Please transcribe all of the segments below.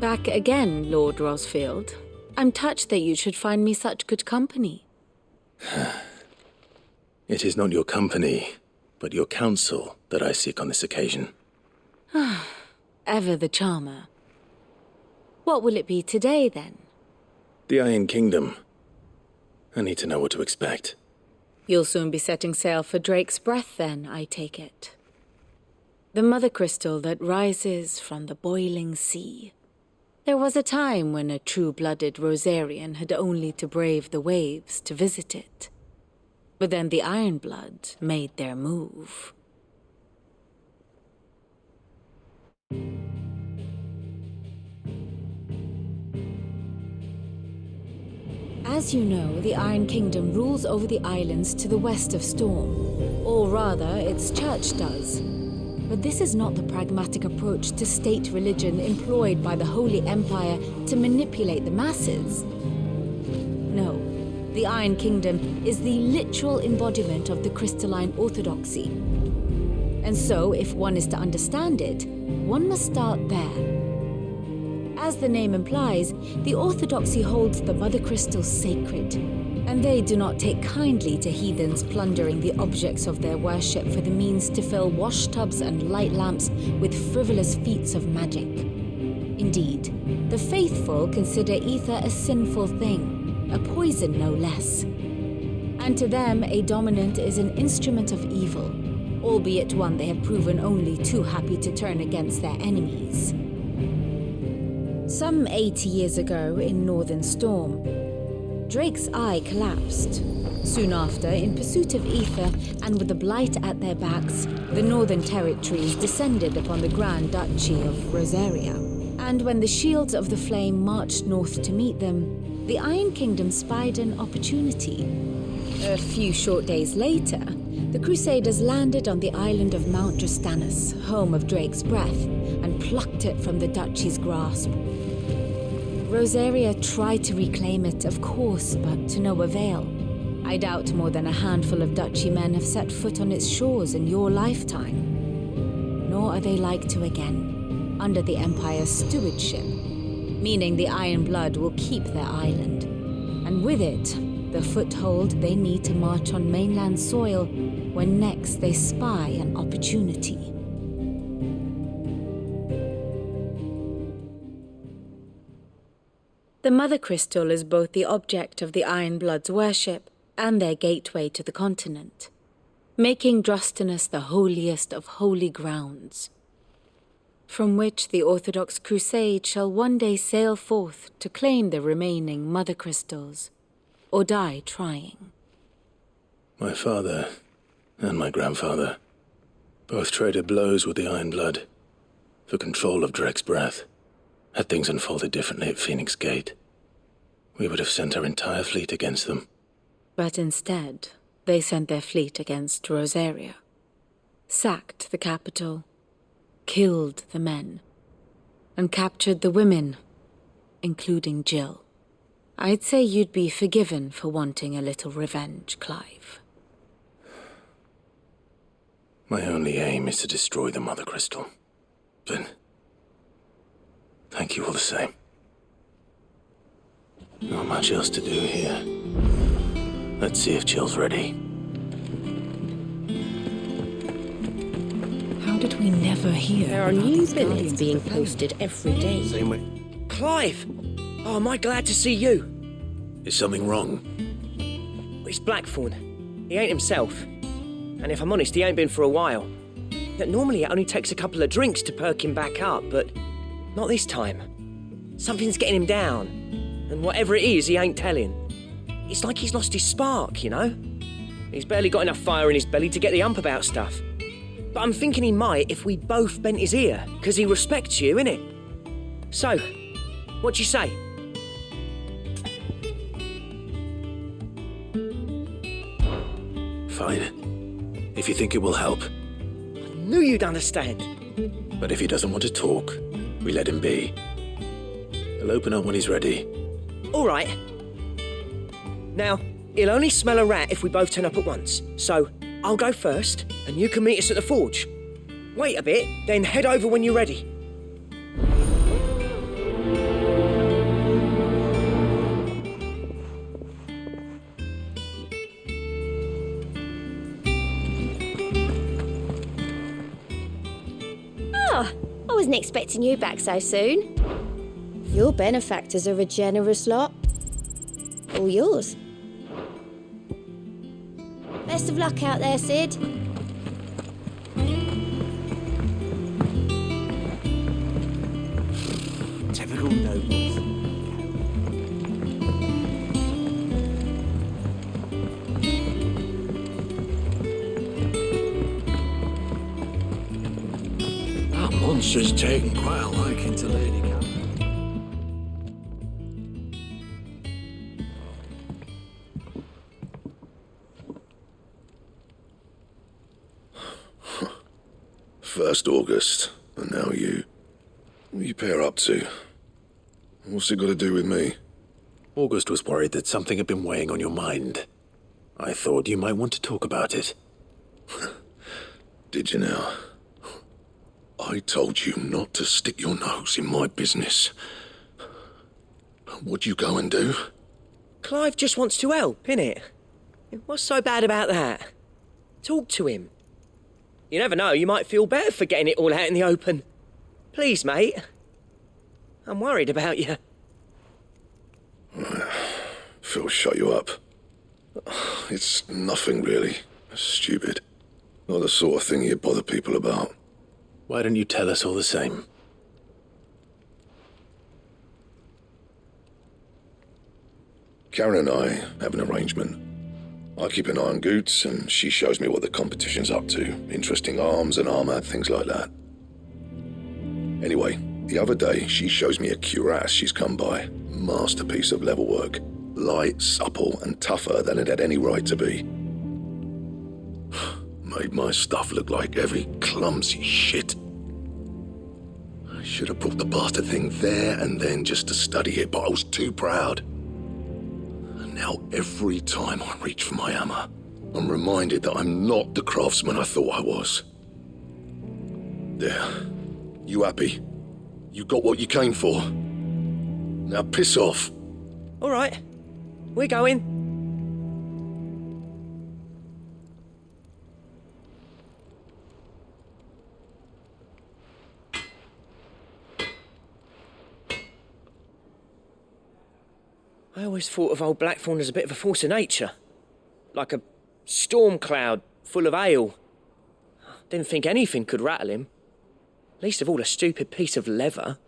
Back again, Lord Rosfield. I'm touched that you should find me such good company. It is not your company, but your counsel that I seek on this occasion. Ever the charmer. What will it be today, then? The Iron Kingdom. I need to know what to expect. You'll soon be setting sail for Drake's Breath, then, I take it. The mother crystal that rises from the boiling sea. There was a time when a true-blooded Rosarian had only to brave the waves to visit it. But then the Ironblood made their move. As you know, the Iron Kingdom rules over the islands to the west of Storm. Or rather, its church does. But this is not the pragmatic approach to state religion employed by the Holy Empire to manipulate the masses. No, the Iron Kingdom is the literal embodiment of the crystalline orthodoxy. And so, if one is to understand it, one must start there. As the name implies, the orthodoxy holds the mother crystals sacred, and they do not take kindly to heathens plundering the objects of their worship for the means to fill washtubs and light lamps with frivolous feats of magic. Indeed, the faithful consider ether a sinful thing, a poison no less. And to them, a dominant is an instrument of evil, albeit one they have proven only too happy to turn against their enemies. Some 80 years ago in Northern Storm, Drake's eye collapsed. Soon after, in pursuit of ether and with the blight at their backs, the Northern Territories descended upon the Grand Duchy of Rosaria. And when the Shields of the Flame marched north to meet them, the Iron Kingdom spied an opportunity. A few short days later, the Crusaders landed on the island of Mount Drastanus, home of Drake's Breath, and plucked it from the duchy's grasp. Rosaria tried to reclaim it, of course, but to no avail. I doubt more than a handful of duchy men have set foot on its shores in your lifetime. Nor are they like to again, under the Empire's stewardship, meaning the Iron Blood will keep their island, and with it, the foothold they need to march on mainland soil when next they spy an opportunity. The Mother Crystal is both the object of the Iron Blood's worship and their gateway to the continent, making Drastanus the holiest of holy grounds, from which the Orthodox Crusade shall one day sail forth to claim the remaining Mother Crystals, or die trying. My father and my grandfather both traded blows with the Iron Blood for control of Drake's Breath. Had things unfolded differently at Phoenix Gate, we would have sent our entire fleet against them. But instead, they sent their fleet against Rosaria, sacked the capital, killed the men, and captured the women, including Jill. I'd say you'd be forgiven for wanting a little revenge, Clive. My only aim is to destroy the Mother Crystal. But thank you all the same. Not much else to do here. Let's see if Jill's ready. How did we never hear? There are new billets being posted every day. Same way. Clive! Oh, am I glad to see you? Is something wrong? It's Blackthorn. He ain't himself. And if I'm honest, he ain't been for a while. Yet normally it only takes a couple of drinks to perk him back up, but not this time. Something's getting him down. And whatever it is, he ain't telling. It's like he's lost his spark, you know? He's barely got enough fire in his belly to get the ump about stuff. But I'm thinking he might if we both bent his ear, because he respects you, innit? So, what you say? Fine. If you think it will help. I knew you'd understand. But if he doesn't want to talk, we let him be. He'll open up when he's ready. All right. Now, he'll only smell a rat if we both turn up at once. So, I'll go first, and you can meet us at the forge. Wait a bit, then head over when you're ready. Oh, I wasn't expecting you back so soon. Your benefactors are a generous lot. All yours. Best of luck out there, Sid. Typical nobles. That monster's taken quite a liking to Lady Cat. First August, and now you. What are you pair up to? What's it got to do with me? August was worried that something had been weighing on your mind. I thought you might want to talk about it. Did you now? I told you not to stick your nose in my business. What'd you go and do? Clive just wants to help, innit? What's so bad about that? Talk to him. You never know, you might feel better for getting it all out in the open. Please, mate. I'm worried about you. Phil shut you up. It's nothing really. Stupid. Not the sort of thing you bother people about. Why don't you tell us all the same? Karen and I have an arrangement. I keep an eye on Goots, and she shows me what the competition's up to. Interesting arms and armor, things like that. Anyway, the other day, she shows me a cuirass she's come by. Masterpiece of level work. Light, supple, and tougher than it had any right to be. Made my stuff look like every clumsy shit. I should have brought the bastard thing there and then just to study it, but I was too proud. And now every time I reach for my hammer, I'm reminded that I'm not the craftsman I thought I was. There. You happy? You got what you came for? Now piss off. All right, we're going. I always thought of old Blackthorn as a bit of a force of nature. Like a storm cloud full of ale. Didn't think anything could rattle him. Least of all a stupid piece of leather.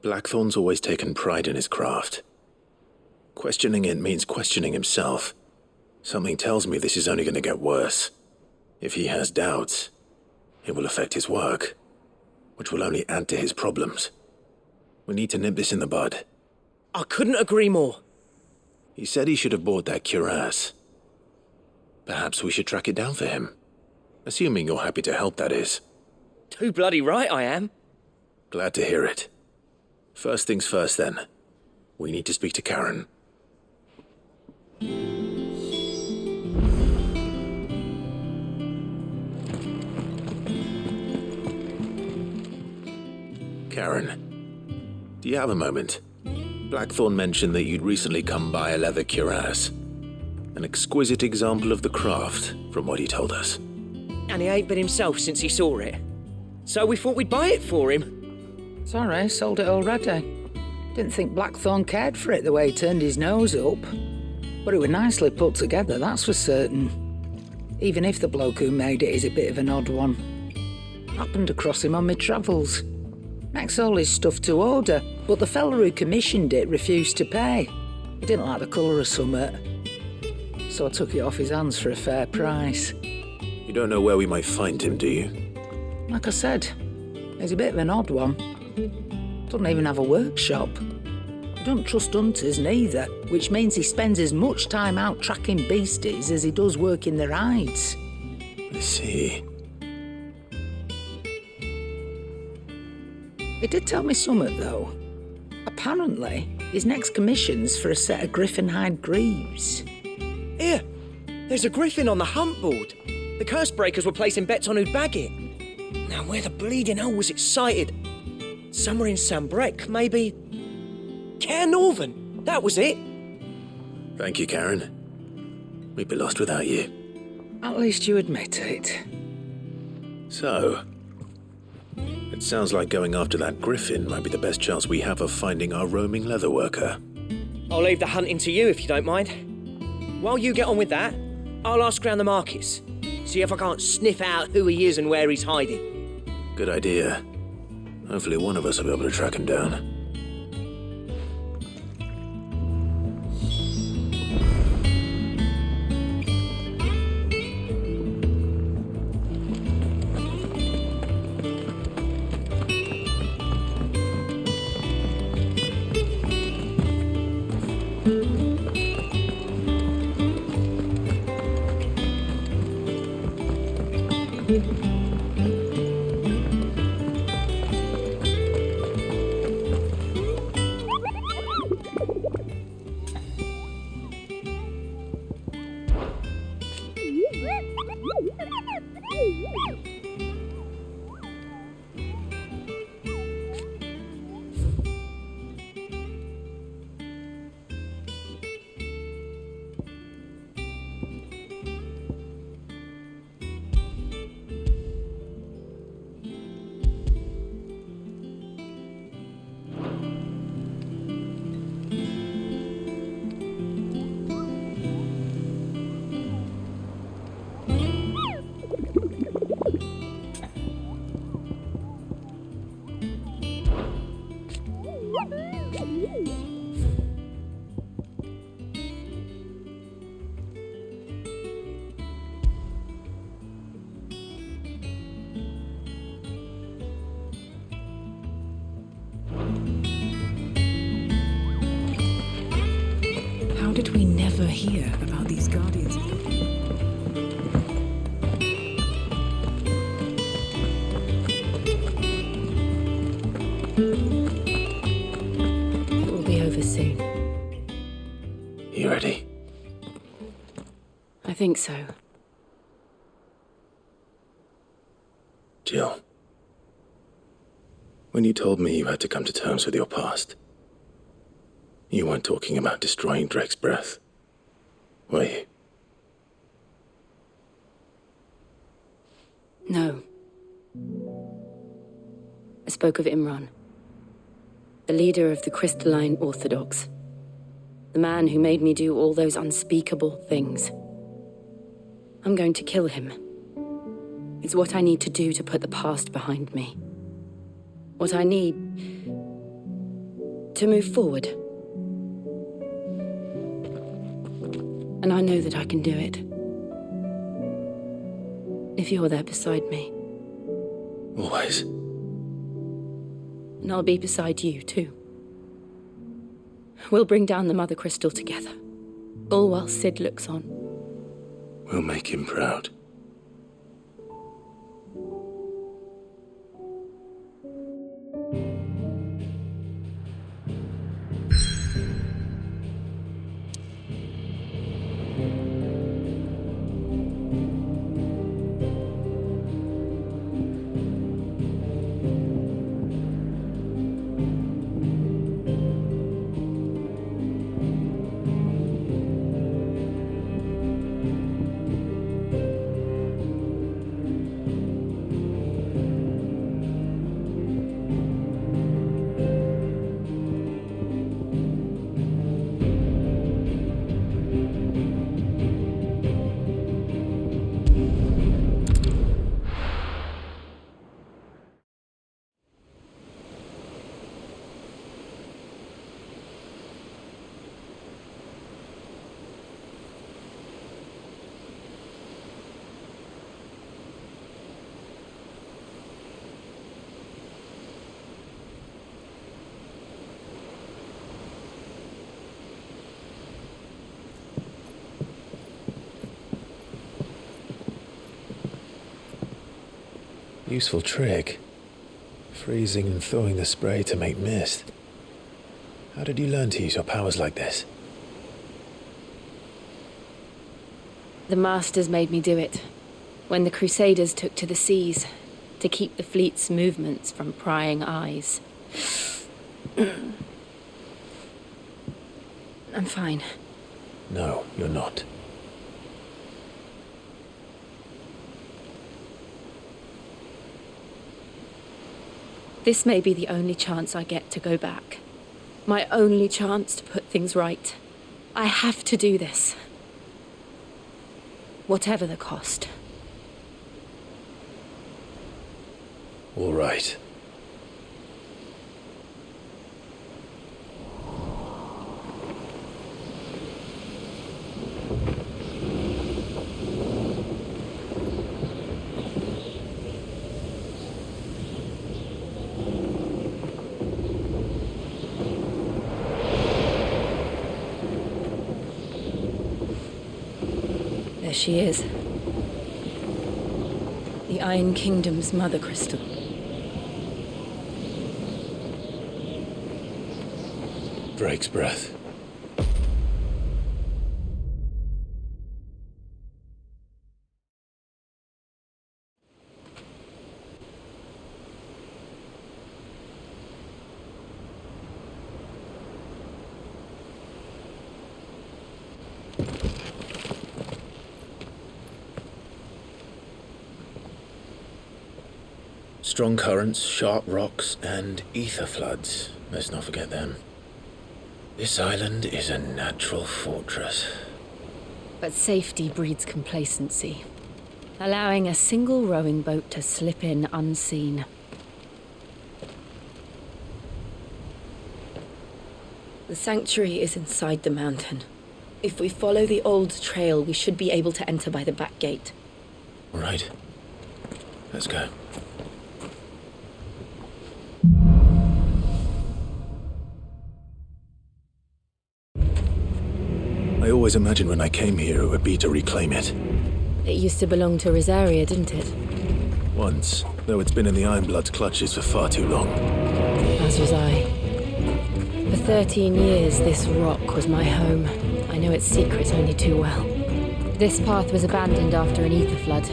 Blackthorn's always taken pride in his craft. Questioning it means questioning himself. Something tells me this is only going to get worse. If he has doubts, it will affect his work, which will only add to his problems. We need to nip this in the bud. I couldn't agree more. He said he should have bought that cuirass. Perhaps we should track it down for him. Assuming you're happy to help, that is. Too bloody right I am. Glad to hear it. First things first, then. We need to speak to Karen. Karen, do you have a moment? Blackthorn mentioned that you'd recently come by a leather cuirass. An exquisite example of the craft, from what he told us. And he ain't been himself since he saw it. So we thought we'd buy it for him. Sorry, sold it already. Didn't think Blackthorn cared for it the way he turned his nose up. But it was nicely put together, that's for certain. Even if the bloke who made it is a bit of an odd one. Happened across him on my travels. Makes all his stuff to order, but the fella who commissioned it refused to pay. He didn't like the colour of summit. So I took it off his hands for a fair price. You don't know where we might find him, do you? Like I said, he's a bit of an odd one. Doesn't even have a workshop. He don't trust hunters neither, which means he spends as much time out tracking beasties as he does working their hides. I see. He did tell me something, though. Apparently, his next commission's for a set of griffin hide greaves. Here, there's a griffin on the hunt board. The curse breakers were placing bets on who'd bag it. Now, where the bleeding hell was it sighted? Somewhere in Sambrec, maybe... Cairnorthern, that was it. Thank you, Karen. We'd be lost without you. At least you admit it. So, It sounds like going after that griffin might be the best chance we have of finding our roaming leatherworker. I'll leave the hunting to you if you don't mind. While you get on with that, I'll ask around the markets. See if I can't sniff out who he is and where he's hiding. Good idea. Hopefully one of us will be able to track him down. How did we never hear about these guardians? It will be over soon. You ready? I think so. Jill. When you told me you had to come to terms with your past, you weren't talking about destroying Drake's breath, were you? No. I spoke of Imran, the leader of the Crystalline Orthodox, the man who made me do all those unspeakable things. I'm going to kill him. It's what I need to do to put the past behind me. What I need to move forward. And I know that I can do it. If you're there beside me. Always. And I'll be beside you, too. We'll bring down the Mother Crystal together. All while Sid looks on. We'll make him proud. Useful trick. Freezing and thawing the spray to make mist. How did you learn to use your powers like this? The Masters made me do it. When the Crusaders took to the seas, to keep the fleet's movements from prying eyes. I'm fine. No, you're not. This may be the only chance I get to go back. My only chance to put things right. I have to do this. Whatever the cost. All right. There she is. The Iron Kingdom's mother crystal. Drake's breath. Strong currents, sharp rocks, and ether floods. Let's not forget them. This island is a natural fortress. But safety breeds complacency, allowing a single rowing boat to slip in unseen. The sanctuary is inside the mountain. If we follow the old trail, we should be able to enter by the back gate. All right. Let's go. I always imagined when I came here it would be to reclaim it. It used to belong to Rosaria, didn't it? Once, though it's been in the Ironblood's clutches for far too long. As was I. For 13 years, this rock was my home. I know its secrets only too well. This path was abandoned after an ether flood.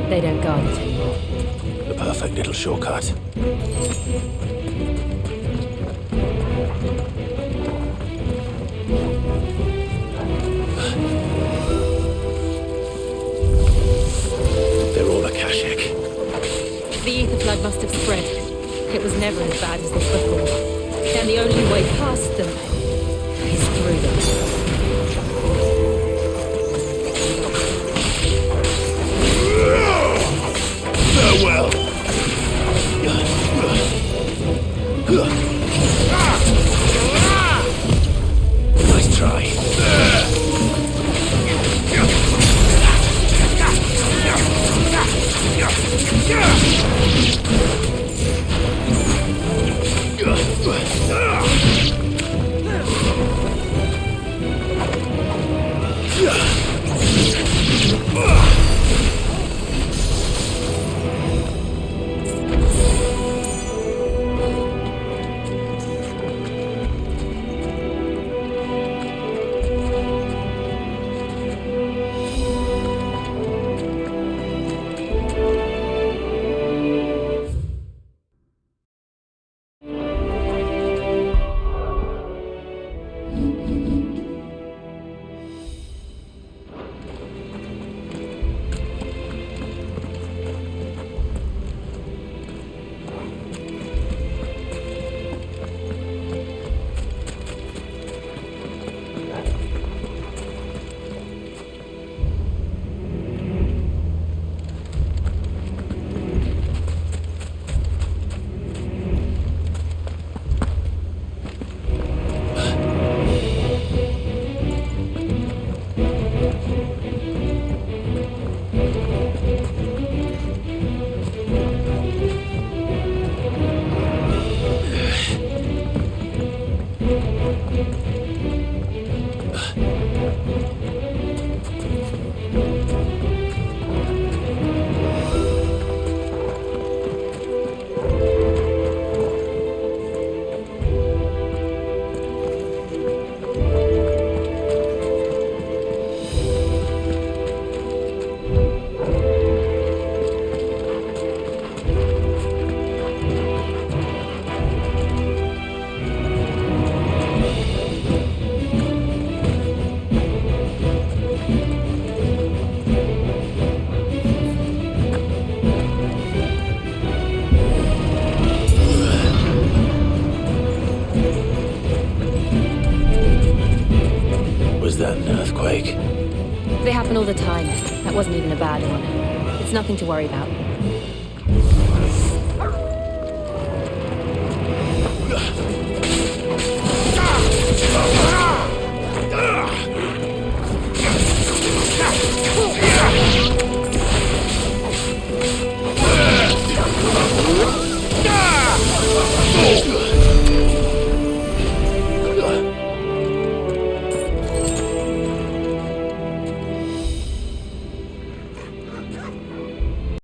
They don't guard it anymore. The perfect little shortcut. They're all Akashic. The ether flood must have spread. It was never as bad as this before. And the only way past them is through them. Farewell. Nice try. That wasn't even a bad one. It's nothing to worry about.